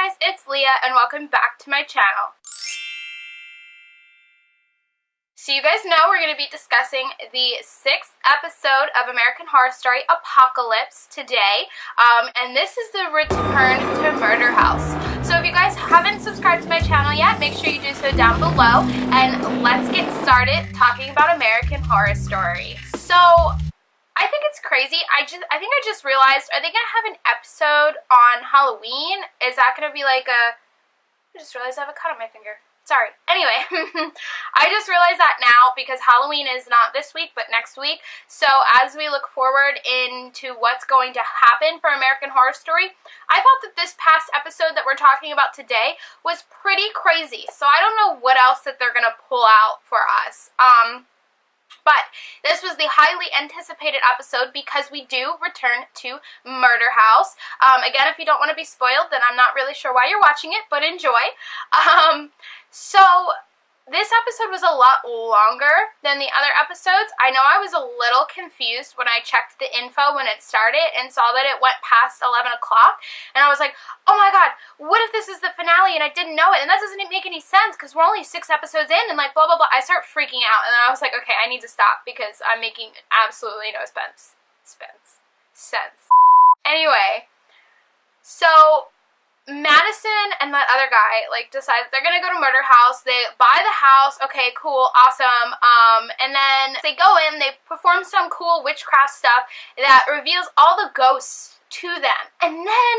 guys, it's Leah and welcome back to my channel. So you guys know we're going to be discussing the 6th episode of American Horror Story Apocalypse today, and this is the return to Murder House. So if you guys haven't subscribed to my channel yet, make sure you do so down below, and let's get started talking about American Horror Story. So I think it's crazy. I think I just realized, are they going to have an episode on Halloween? Is that going to be like I just realized I have a cut on my finger. Sorry. Anyway, I just realized that now because Halloween is not this week, but next week. So as we look forward into what's going to happen for American Horror Story, I thought that this past episode that we're talking about today was pretty crazy. So I don't know what else that they're going to pull out for us. But this was the highly anticipated episode because we do return to Murder House. Again, if you don't want to be spoiled, then I'm not really sure why you're watching it, but enjoy. So this episode was a lot longer than the other episodes. I know I was a little confused when I checked the info when it started and saw that it went past 11 o'clock. And I was like, oh my god, what if this is the finale and I didn't know it? And that doesn't make any sense because we're only 6 episodes in and like blah, blah, blah. I start freaking out and then I was like, okay, I need to stop because I'm making absolutely no sense. Anyway, so Madison and that other guy, like, decide they're gonna go to Murder House. They buy the house. Okay, cool, awesome. And then they go in, they perform some cool witchcraft stuff that reveals all the ghosts to them. And then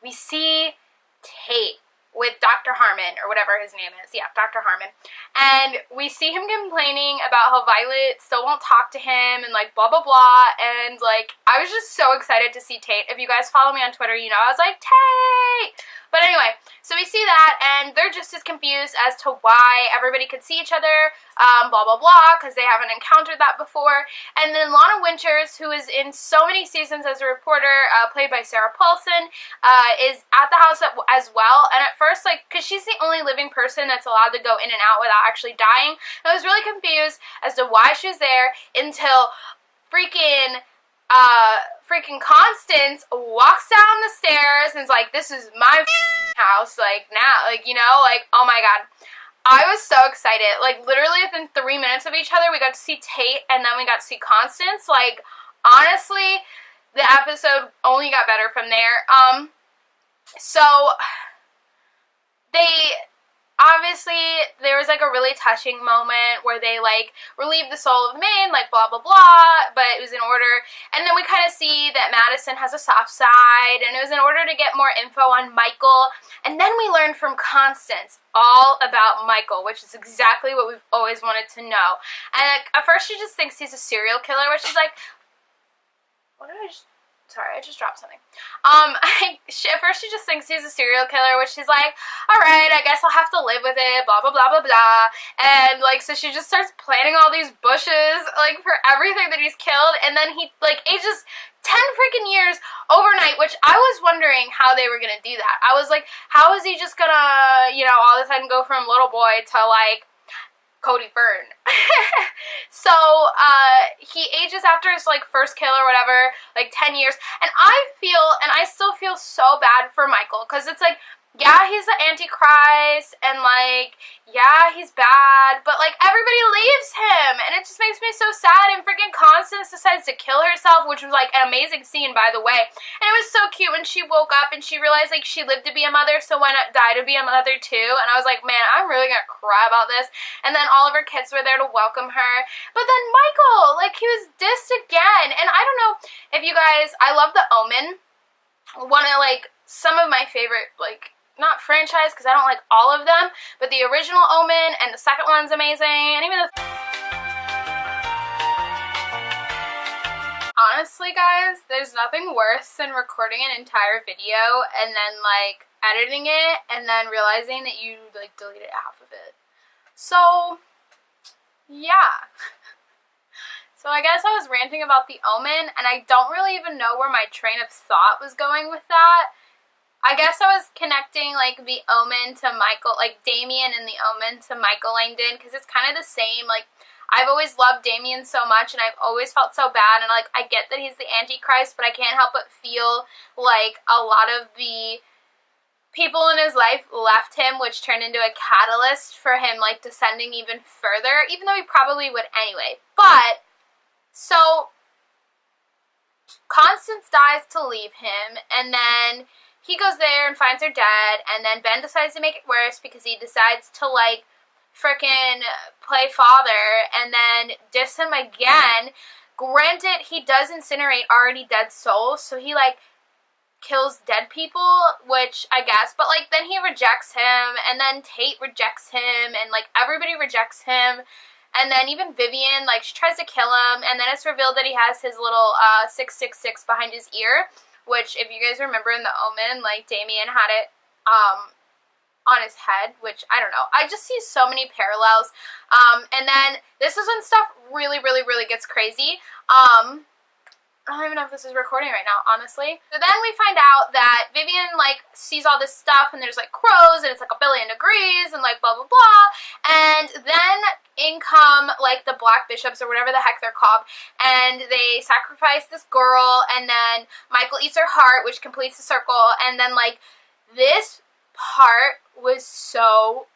we see Tate with Dr. Harmon, or whatever his name is. Yeah, Dr. Harmon. And we see him complaining about how Violet still won't talk to him and, like, blah, blah, blah. And, like, I was just so excited to see Tate. If you guys follow me on Twitter, you know I was like, Tate! But anyway, so we see that, and they're just as confused as to why everybody could see each other, blah, blah, blah, because they haven't encountered that before. And then Lana Winters, who is in so many seasons as a reporter, played by Sarah Paulson, is at the house as well. And at first, like, because she's the only living person that's allowed to go in and out without actually dying, I was really confused as to why she was there until freaking Constance walks down the stairs and is like, this is my house, like, now, like, you know, like, oh my god. I was so excited. Like, literally within 3 minutes of each other, we got to see Tate, and then we got to see Constance. Like, honestly, the episode only got better from there. So, obviously, there was, like, a really touching moment where they, like, relieved the soul of the maid, like, blah, blah, blah, but it was in order. And then we kind of see that Madison has a soft side, and it was in order to get more info on Michael. And then we learned from Constance all about Michael, which is exactly what we've always wanted to know. And, like, at first she just thinks he's a serial killer, which is like, sorry, I just dropped something. At first she just thinks he's a serial killer, which she's like, alright, I guess I'll have to live with it, blah, blah, blah, blah, blah. And, like, so she just starts planting all these bushes, like, for everything that he's killed, and then he, like, ages 10 freaking years overnight, which I was wondering how they were gonna do that. I was like, how is he just gonna, you know, all of a sudden go from little boy to, like, Cody Fern. So, he ages after his, like, first kill or whatever, like, 10 years, and I still feel so bad for Michael, because it's like, yeah, he's the Antichrist, and, like, yeah, he's bad, but, like, everybody leaves him, and it just makes me so sad, and freaking Constance decides to kill herself, which was, like, an amazing scene, by the way, and it was so cute when she woke up, and she realized, like, she lived to be a mother, so why not die to be a mother, too, and I was like, man, I'm really gonna cry about this, and then all of her kids were there to welcome her, but then Michael, like, he was dissed again, and I don't know if you guys, I love The Omen, one of, like, some of my favorite, like, not franchise, because I don't like all of them, but the original Omen, and the second one's amazing, and even the... Honestly, guys, there's nothing worse than recording an entire video, and then, like, editing it, and then realizing that you, like, deleted half of it. So, yeah. So I guess I was ranting about the Omen, and I don't really even know where my train of thought was going with that. I guess I was connecting, like, the Omen to Michael, like, Damien and the Omen to Michael Langdon, because it's kind of the same, like, I've always loved Damien so much, and I've always felt so bad, and, like, I get that he's the Antichrist, but I can't help but feel like a lot of the people in his life left him, which turned into a catalyst for him, like, descending even further, even though he probably would anyway. But, so, Constance dies to leave him, and then he goes there and finds her dead, and then Ben decides to make it worse because he decides to, like, frickin' play father, and then diss him again. Granted, he does incinerate already dead souls, so he, like, kills dead people, which I guess, but, like, then he rejects him, and then Tate rejects him, and, like, everybody rejects him, and then even Vivian, like, she tries to kill him, and then it's revealed that he has his little 666 behind his ear, which, if you guys remember in The Omen, like, Damien had it on his head, which, I don't know. I just see so many parallels, and then this is when stuff really, really, really gets crazy. I don't even know if this is recording right now, honestly. So then we find out that Vivian, like, sees all this stuff, and there's, like, crows, and it's, like, 1,000,000,000 degrees, and, like, blah, blah, blah. And then in come, like, the Black Bishops, or whatever the heck they're called, and they sacrifice this girl, and then Michael eats her heart, which completes the circle, and then, like, this part was so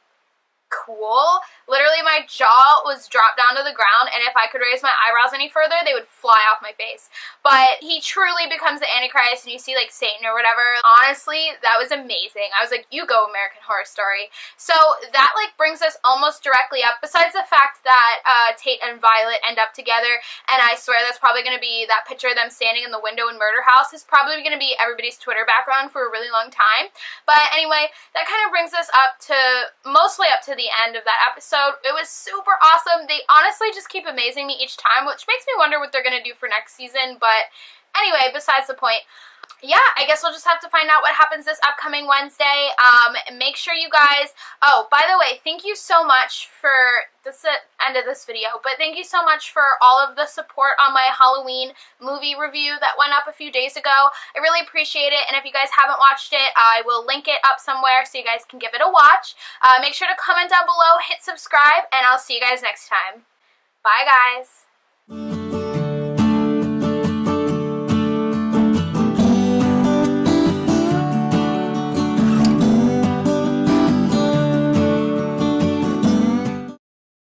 cool. Literally, my jaw was dropped down to the ground, and if I could raise my eyebrows any further, they would fly off my face. But he truly becomes the Antichrist, and you see, like, Satan or whatever. Honestly, that was amazing. I was like, you go, American Horror Story. So that, like, brings us almost directly up, besides the fact that Tate and Violet end up together, and I swear that's probably going to be that picture of them standing in the window in Murder House is probably going to be everybody's Twitter background for a really long time. But anyway, that kind of brings us up to, mostly up to the end of that episode. It was super awesome. They honestly just keep amazing me each time, which makes me wonder what they're going to do for next season, but anyway, besides the point. Yeah, I guess we'll just have to find out what happens this upcoming Wednesday. Make sure you guys, oh, by the way, thank you so much for, this is the end of this video, but thank you so much for all of the support on my Halloween movie review that went up a few days ago. I really appreciate it, and if you guys haven't watched it, I will link it up somewhere so you guys can give it a watch. Make sure to comment down below, hit subscribe, and I'll see you guys next time. Bye, guys.